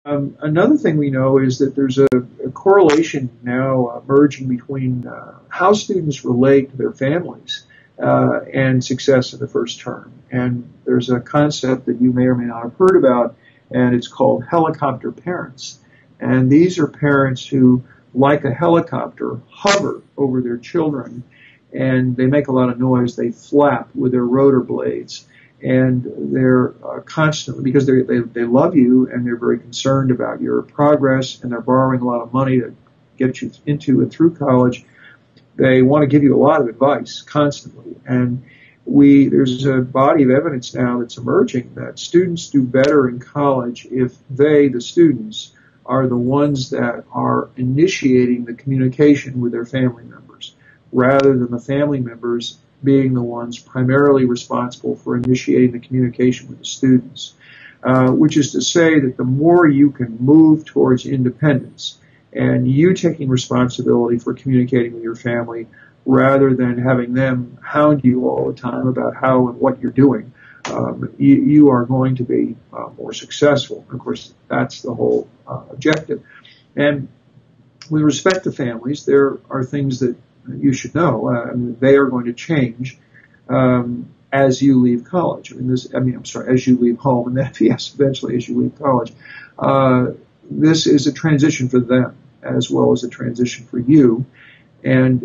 Another thing we know is that there's a correlation now emerging between how students relate to their families and success in the first term. And there's a concept that you may or may not have heard about, and it's called helicopter parents. And these are parents who, like a helicopter, hover over their children, and they make a lot of noise. They flap with their rotor blades. And they're constantly, because they love you and they're very concerned about your progress, and they're borrowing a lot of money to get you into and through college, they want to give you a lot of advice constantly. And there's a body of evidence now that's emerging that students do better in college if they, the students, are the ones that are initiating the communication with their family members, rather than the family members being the ones primarily responsible for initiating the communication with the students, which is to say that the more you can move towards independence and you taking responsibility for communicating with your family rather than having them hound you all the time about how and what you're doing, you are going to be more successful. Of course, that's the whole objective. And with respect to families, there are things that you should know. They are going to change as you leave college. As you leave home, and then, yes, eventually as you leave college. This is a transition for them as well as a transition for you. And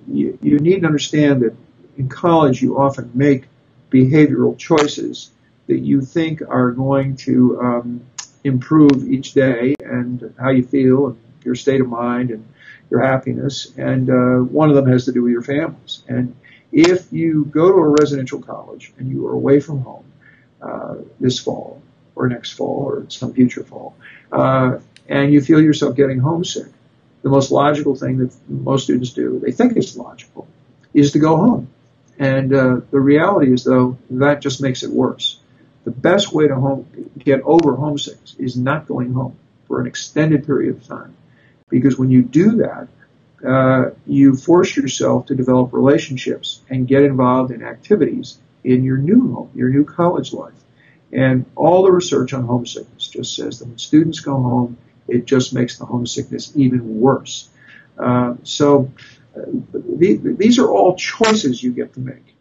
you need to understand that in college you often make behavioral choices that you think are going to improve each day and how you feel and your state of mind and your happiness, and one of them has to do with your families. And if you go to a residential college and you are away from home this fall or next fall or some future fall, and you feel yourself getting homesick, the most logical thing that most students do, they think it's logical, is to go home. And the reality is, though, that just makes it worse. The best way to get over homesickness is not going home for an extended period of time. Because when you do that, you force yourself to develop relationships and get involved in activities in your new home, your new college life. And all the research on homesickness just says that when students go home, it just makes the homesickness even worse. So these are all choices you get to make.